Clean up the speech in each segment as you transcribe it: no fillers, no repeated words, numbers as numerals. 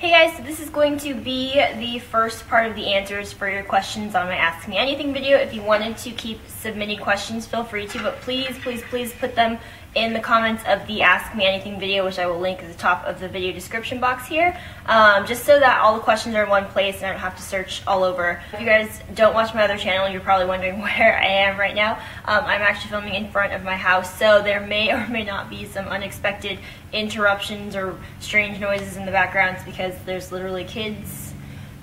Hey guys, so this is going to be the first part of the answers for your questions on my Ask Me Anything video. If you wanted to keep submitting questions, feel free to, but please put them in the comments of the Ask Me Anything video, which I will link at the top of the video description box here, just so that all the questions are in one place and I don't have to search all over. If you guys don't watch my other channel, you're probably wondering where I am right now. I'm actually filming in front of my house, so there may or may not be some unexpected interruptions or strange noises in the backgrounds because there's literally kids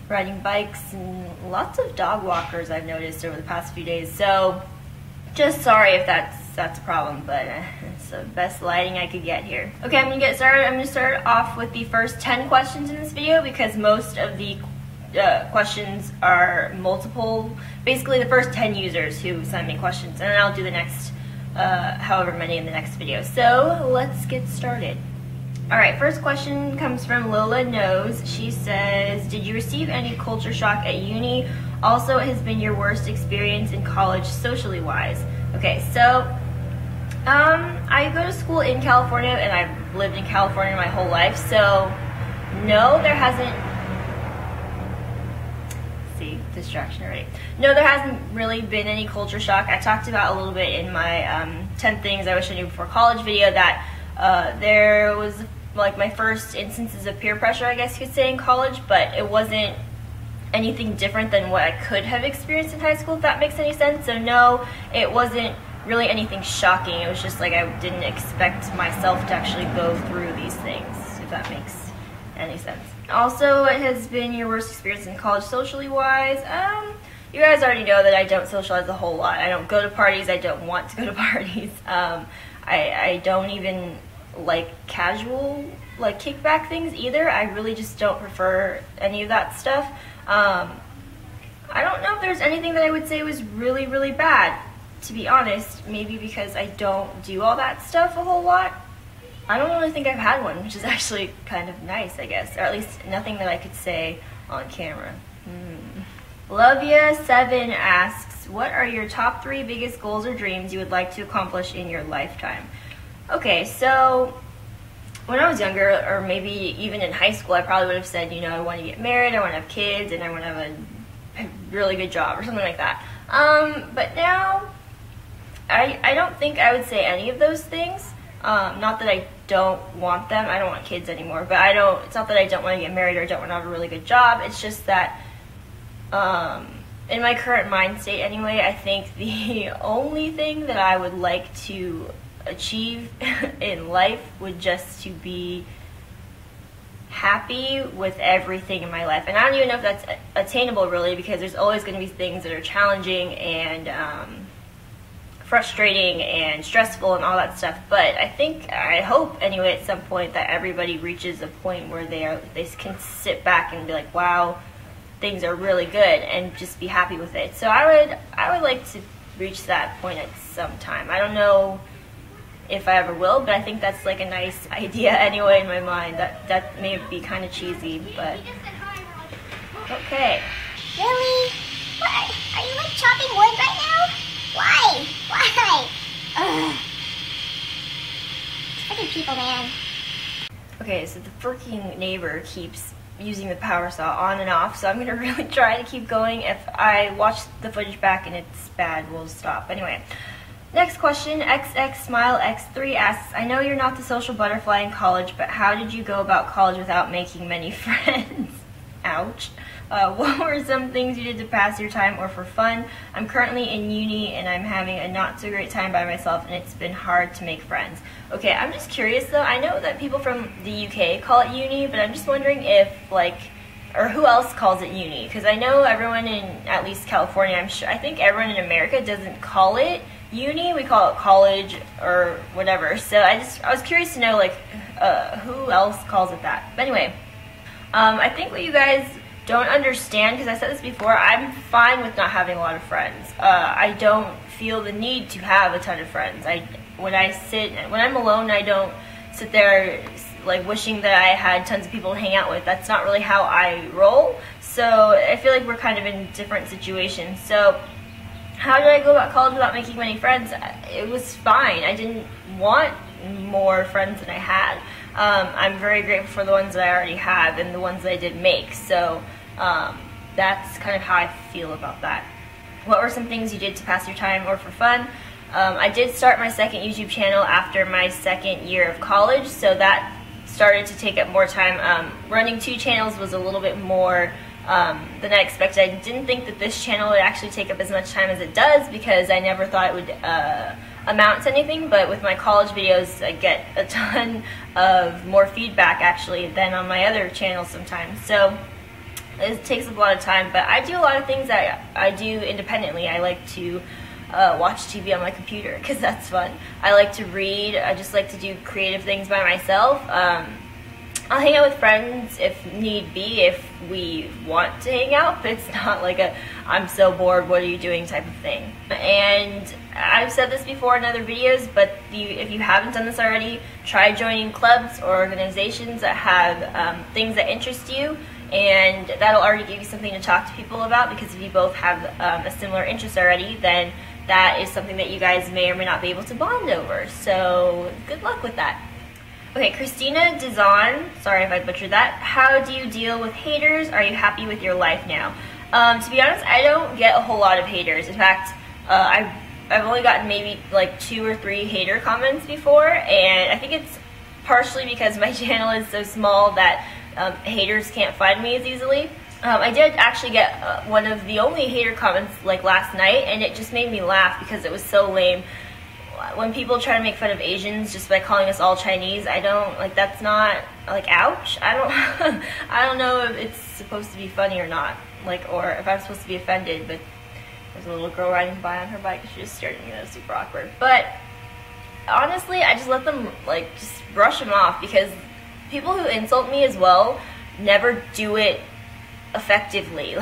riding bikes and lots of dog walkers I've noticed over the past few days. So just sorry if that's a problem, but it's the best lighting I could get here. Okay, I'm gonna get started. I'm gonna start off with the first 10 questions in this video because most of the questions are multiple, basically the first 10 users who send me questions, and then I'll do the next however many in the next video. So let's get started. Alright, first question comes from Lola Knows. She says, did you receive any culture shock at uni? Also, what has been your worst experience in college socially wise? Okay, so I go to school in California and I've lived in California my whole life, so no, there hasn't. See, distraction already. No, there hasn't really been any culture shock. I talked about a little bit in my 10 things I wish I knew before college video that there was like my first instances of peer pressure, I guess you could say, in college, but it wasn't anything different than what I could have experienced in high school, if that makes any sense. So no, it wasn't really anything shocking. It was just like I didn't expect myself to actually go through these things, if that makes any sense. Also, what has been your worst experience in college socially wise? You guys already know that I don't socialize a whole lot. I don't go to parties. I don't want to go to parties. I don't even like casual, like kickback things either. I really just don't prefer any of that stuff. I don't know if there's anything that I would say was really bad, to be honest. Maybe because I don't do all that stuff a whole lot. I don't really think I've had one, which is actually kind of nice, I guess. Or at least nothing that I could say on camera. Lovia7 asks, what are your top 3 biggest goals or dreams you would like to accomplish in your lifetime? Okay, so when I was younger, or maybe even in high school, I probably would have said, you know, I want to get married, I want to have kids, and I want to have a really good job, or something like that. But now, I don't think I would say any of those things. Not that I don't want them. I don't want kids anymore, but it's not that I don't want to get married or I don't want to have a really good job. It's just that, in my current mind state anyway, I think the only thing that I would like to achieve in life would just to be happy with everything in my life. And I don't even know if that's attainable really, because there's always going to be things that are challenging and frustrating and stressful and all that stuff. But I hope anyway at some point that everybody reaches a point where they can sit back and be like, wow, things are really good, and just be happy with it. So I would like to reach that point at some time. I don't know if I ever will, but I think that's like a nice idea anyway in my mind. That may be kind of cheesy, but okay. Really? What? Are you like chopping wood right now? Why? Ugh. Freaking people, man. Okay, so the freaking neighbor keeps using the power saw on and off, so I'm gonna really try to keep going. If I watch the footage back and it's bad, we'll stop. Anyway. Next question, XXSmileX3 asks, I know you're not the social butterfly in college, but how did you go about college without making many friends? Ouch. What were some things you did to pass your time or for fun? I'm currently in uni and I'm having a not so great time by myself and it's been hard to make friends. Okay, I'm just curious though. I know that people from the UK call it uni, but I'm just wondering if or who else calls it uni? Because I know everyone in at least California, I think everyone in America doesn't call it uni. We call it college or whatever. So I was curious to know who else calls it that. But anyway, I think what you guys don't understand, because I said this before, I'm fine with not having a lot of friends. I don't feel the need to have a ton of friends. When I'm alone, I don't sit there like wishing that I had tons of people to hang out with. That's not really how I roll. So I feel like we're kind of in different situations. So how did I go about college without making many friends? It was fine. I didn't want more friends than I had. I'm very grateful for the ones that I already have and the ones that I did make. So that's kind of how I feel about that. What were some things you did to pass your time or for fun? I did start my second YouTube channel after my second year of college, so that started to take up more time. Running 2 channels was a little bit more than I expected. I didn't think that this channel would actually take up as much time as it does because I never thought it would amount to anything, but with my college videos I get a ton of more feedback actually than on my other channels sometimes. So it takes up a lot of time, but I do a lot of things that I do independently. I like to watch TV on my computer because that's fun. I like to read. I just like to do creative things by myself. I'll hang out with friends if need be, if we want to hang out, but it's not like a I'm so bored, what are you doing type of thing. And I've said this before in other videos, but if you haven't done this already, try joining clubs or organizations that have things that interest you, and that'll already give you something to talk to people about, because if you both have a similar interest already, then that is something that you guys may or may not be able to bond over. So good luck with that. Okay, Christina Dizon, sorry if I butchered that. How do you deal with haters? Are you happy with your life now? To be honest, I don't get a whole lot of haters. In fact, I've only gotten maybe like 2 or 3 hater comments before, and I think it's partially because my channel is so small that haters can't find me as easily. I did actually get one of the only hater comments like last night, and it just made me laugh because it was so lame. When people try to make fun of Asians just by calling us all Chinese, I don't, like, that's not, like, ouch. I don't know if it's supposed to be funny or not, like, or if I'm supposed to be offended, but there's a little girl riding by on her bike and she just stared at me, that was super awkward. But honestly, I just let them, like, just brush them off, because people who insult me as well never do it effectively.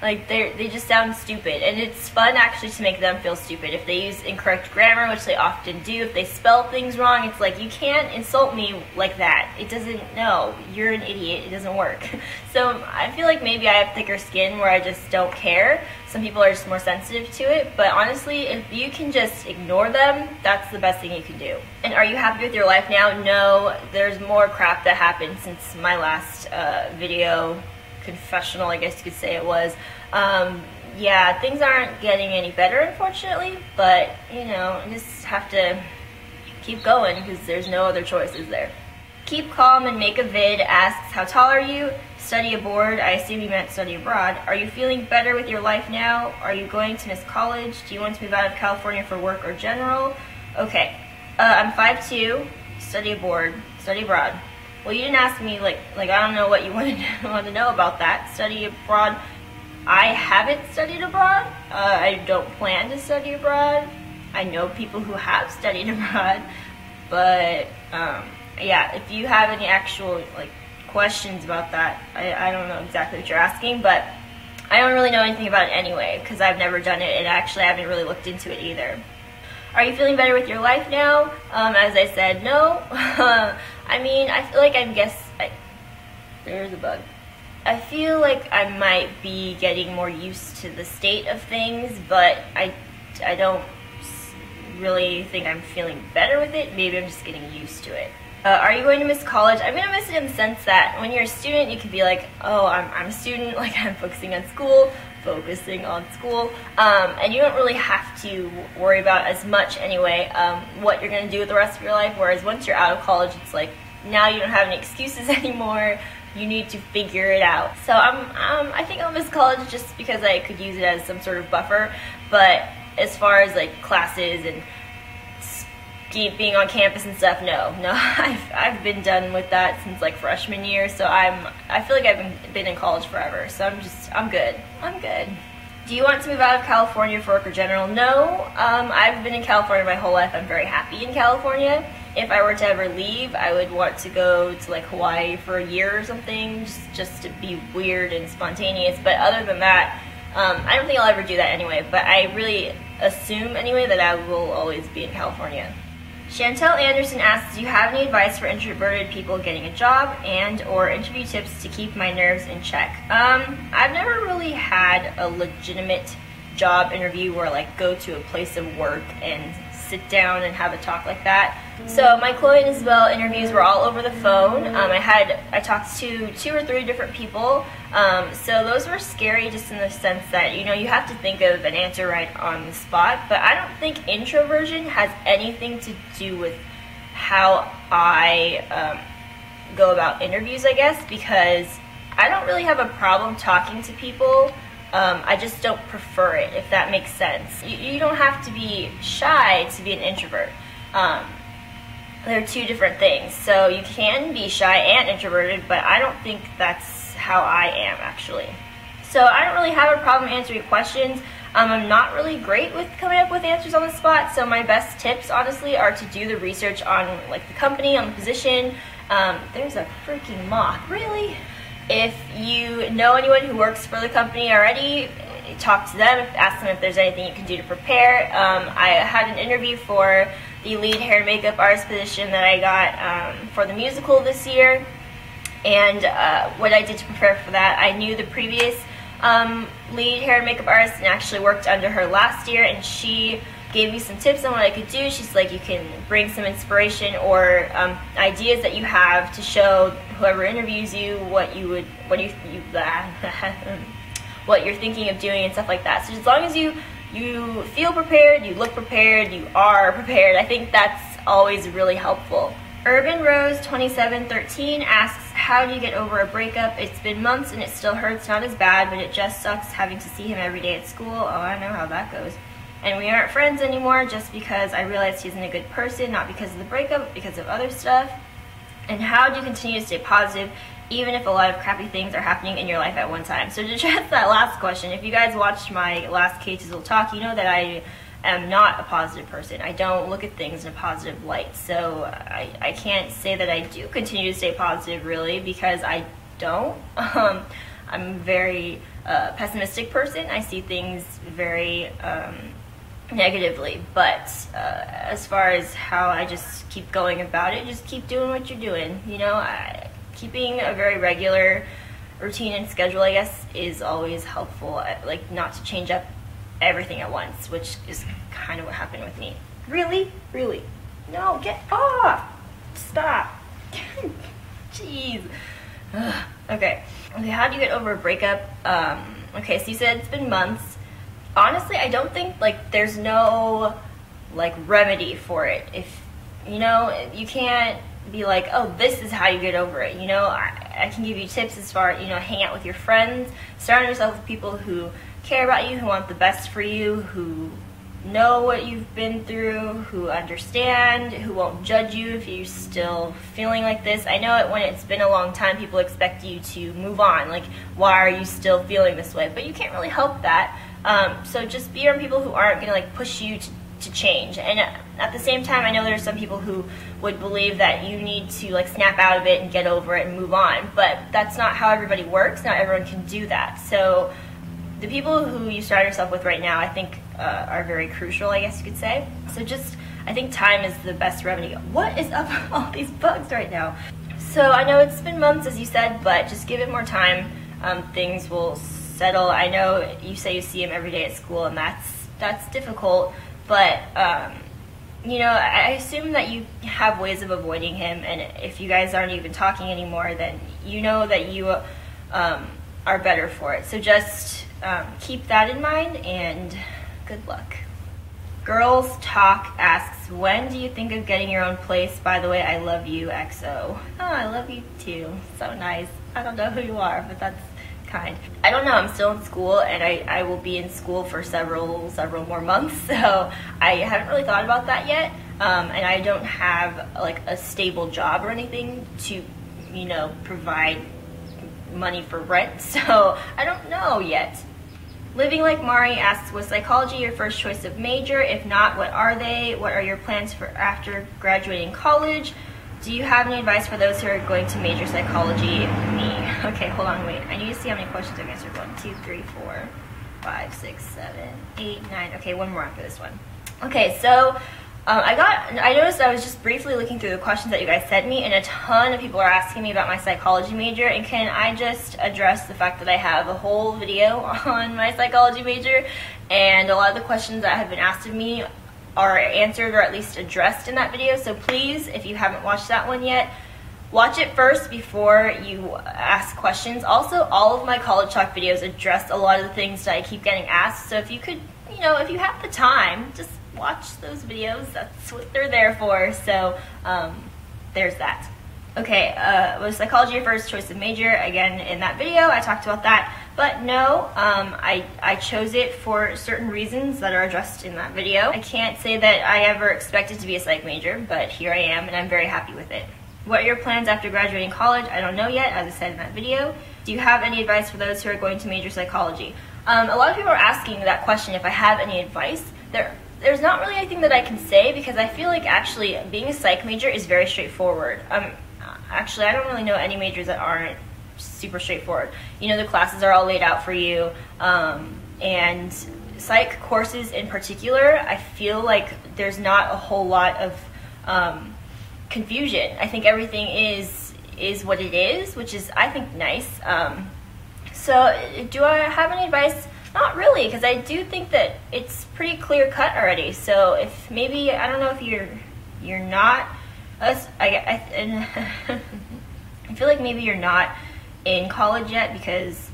like they just sound stupid, and it's fun actually to make them feel stupid. If they use incorrect grammar, which they often do, if they spell things wrong, it's like, you can't insult me like that. It doesn't, no, you're an idiot, it doesn't work. So I feel like maybe I have thicker skin where I just don't care. Some people are just more sensitive to it, but honestly, if you can just ignore them, that's the best thing you can do. And are you happy with your life now? No, there's more crap that happened since my last video confessional, I guess you could say it was. Yeah, things aren't getting any better, unfortunately, but, you know, you just have to keep going because there's no other choices there. Keep calm and make a vid asks, how tall are you? Study abroad. I assume you meant study abroad. Are you feeling better with your life now? Are you going to miss college? Do you want to move out of California for work or general? Okay, I'm 5'2", study abroad. Well, you didn't ask me, like I don't know what you want to know about that. Study abroad. I haven't studied abroad. I don't plan to study abroad. I know people who have studied abroad, but yeah, if you have any actual like questions about that, I don't know exactly what you're asking, but I don't really know anything about it anyway because I've never done it, and actually I haven't really looked into it either. Are you feeling better with your life now? As I said, no. I mean, I feel like there's a bug. I feel like I might be getting more used to the state of things, but I don't really think I'm feeling better with it. Maybe I'm just getting used to it. Are you going to miss college? I'm going to miss it in the sense that when you're a student, you can be like, oh, I'm a student, like I'm focusing on school, and you don't really have to worry about as much anyway what you're going to do with the rest of your life, whereas once you're out of college, it's like, now you don't have any excuses anymore, you need to figure it out. So I think I'll miss college just because I could use it as some sort of buffer, but as far as like classes and being on campus and stuff, no, I've been done with that since like freshman year, so I feel like I've been in college forever, so I'm good. Do you want to move out of California for work or general? No, I've been in California my whole life. I'm very happy in California. If I were to ever leave, I would want to go to like Hawaii for a year or something, just to be weird and spontaneous, but other than that, I don't think I'll ever do that anyway, but I really assume anyway that I will always be in California. Chantel Anderson asks, do you have any advice for introverted people getting a job and or interview tips to keep my nerves in check? I've never really had a legitimate job interview where like go to a place of work and sit down and have a talk like that. So my Chloe and Isabel interviews were all over the phone. I talked to 2 or 3 different people. So those were scary just in the sense that, you have to think of an answer right on the spot. But I don't think introversion has anything to do with how I go about interviews, I guess, because I don't really have a problem talking to people. I just don't prefer it, if that makes sense. You don't have to be shy to be an introvert. They're 2 different things. So you can be shy and introverted, but I don't think that's how I am, actually. So I don't really have a problem answering questions. I'm not really great with coming up with answers on the spot, so my best tips, honestly, are to do the research on the company, on the position. There's a freaking moth. Really? If you know anyone who works for the company already, talk to them, ask them if there's anything you can do to prepare. I had an interview for the lead hair and makeup artist position that I got for the musical this year, and what I did to prepare for that, I knew the previous lead hair and makeup artist and actually worked under her last year, and she gave me some tips on what I could do. She's like, you can bring some inspiration or ideas that you have to show whoever interviews you what you're thinking of doing and stuff like that. So as long as you feel prepared, you look prepared, you are prepared, I think that's always really helpful. Urban Rose 2713 asks, how do you get over a breakup? It's been months and it still hurts, not as bad, but it just sucks having to see him every day at school. Oh, I know how that goes. And we aren't friends anymore just because I realized he isn't a good person, not because of the breakup, but because of other stuff. And how do you continue to stay positive even if a lot of crappy things are happening in your life at one time? So to address that last question, if you guys watched my last Katizzle talk, you know that I am not a positive person. I don't look at things in a positive light. So I can't say that I do continue to stay positive, really, because I don't. I'm a very pessimistic person. I see things very negatively, but as far as how I just keep going about it, just keep doing what you're doing. Keeping a very regular routine and schedule, I guess, is always helpful. Like, not to change up everything at once, which is kind of what happened with me. Really? No, get off! Stop! Jeez. Okay, how do you get over a breakup? Okay, so you said it's been months. Honestly, I don't think, there's no, remedy for it. If, you can't be like, oh, this is how you get over it. I can give you tips as far, hang out with your friends, surround yourself with people who care about you, who want the best for you, who know what you've been through, who understand, who won't judge you if you're still feeling like this. I know when it's been a long time, people expect you to move on. Like, why are you still feeling this way? But you can't really help that. So just be around people who aren't going to push you to change. And at the same time, I know there's some people who would believe that you need to snap out of it and get over it and move on. But that's not how everybody works. Not everyone can do that. So the people who you surround yourself with right now, I think, are very crucial, I guess you could say. So I think time is the best remedy. What is up with all these bugs right now? So I know it's been months, as you said, but just give it more time. Things will settle. I know you say you see him every day at school, and that's difficult, but I assume that you have ways of avoiding him, and if you guys aren't even talking anymore, then you know that you are better for it. So just keep that in mind, and good luck. Girls Talk asks, when do you think of getting your own place? By the way, I love you, XO. Oh, I love you too. So nice. I don't know who you are, but that's kind. I don't know. I'm still in school, and I will be in school for several more months, so I haven't really thought about that yet. And I don't have a stable job or anything to, provide money for rent, so I don't know yet. Living Like Mari asks, was psychology your first choice of major? If not, what are they? What are your plans for after graduating college? Do you have any advice for those who are going to major psychology? Me. Okay, hold on, wait. I need to see how many questions I've answered. 1, 2, 3, 4, 5, 6, 7, 8, 9. Okay, one more after this one. Okay, so I noticed I was just briefly looking through the questions that you guys sent me, and a ton of people are asking me about my psychology major, and can I just address the fact that I have a whole video on my psychology major, and a lot of the questions that have been asked of me are answered or at least addressed in that video. So please, if you haven't watched that one yet, watch it first before you ask questions. Also, all of my college talk videos address a lot of the things that I keep getting asked. So if you could, if you have the time, just watch those videos. That's what they're there for. So there's that. Okay, was psychology your first choice of major? Again, in that video, I talked about that. But no, I chose it for certain reasons that are addressed in that video. I can't say that I ever expected to be a psych major, but here I am, and I'm very happy with it. What are your plans after graduating college? I don't know yet, as I said in that video. Do you have any advice for those who are going to major psychology? A lot of people are asking that question, if I have any advice. There's not really anything that I can say, because I feel like actually being a psych major is very straightforward. Actually, I don't really know any majors that aren't super straightforward. The classes are all laid out for you, and psych courses in particular, I feel like there's not a whole lot of confusion. I think everything is what it is, which is, I think, nice. So do I have any advice? Not really, because I do think that it's pretty clear cut already. So if maybe, I don't know if you're not I feel like maybe you're not in college yet because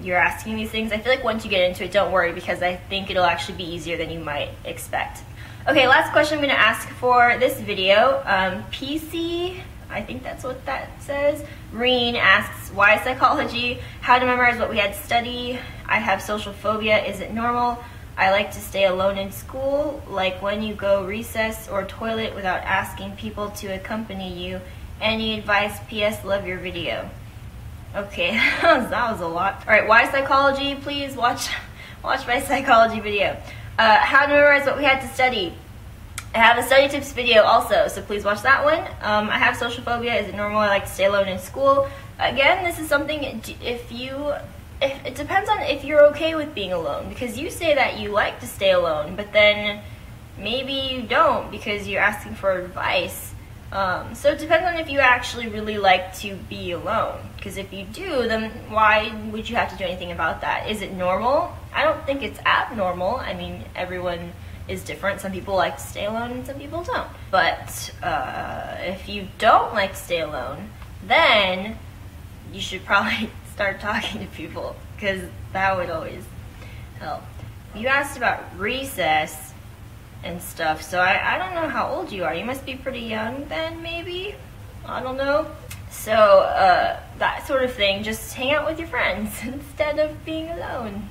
you're asking these things. I feel like once you get into it, don't worry, because I think it'll actually be easier than you might expect. Okay, last question I'm going to ask for this video. PC, I think that's what that says. Reen asks, why psychology? How to memorize what we had to study? I have social phobia. Is it normal? I like to stay alone in school, like when you go recess or toilet without asking people to accompany you. Any advice? P.S. Love your video. Okay, that was a lot. Alright, why psychology? Please watch my psychology video. How to memorize what we had to study. I have a study tips video also, so please watch that one. I have social phobia. Is it normal? I like to stay alone in school. Again, this is something, it depends on if you're okay with being alone, because you say that you like to stay alone, but then maybe you don't because you're asking for advice. So it depends on if you actually really like to be alone, because if you do, then why would you have to do anything about that? Is it normal? I don't think it's abnormal. I mean, everyone is different. Some people like to stay alone and some people don't. But if you don't like to stay alone, then you should probably start talking to people, because that would always help. You asked about recess and stuff, so I don't know how old you are. You must be pretty young then, maybe? I don't know. So that sort of thing, just hang out with your friends instead of being alone.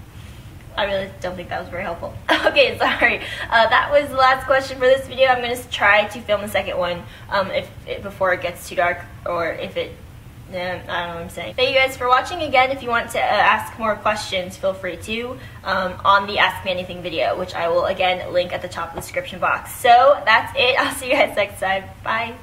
I really don't think that was very helpful. Okay, sorry. That was the last question for this video. I'm going to try to film the second one before it gets too dark, or if it I don't know what I'm saying. Thank you guys for watching. Again, if you want to ask more questions, feel free to on the Ask Me Anything video, which I will again link at the top of the description box. So that's it. I'll see you guys next time. Bye.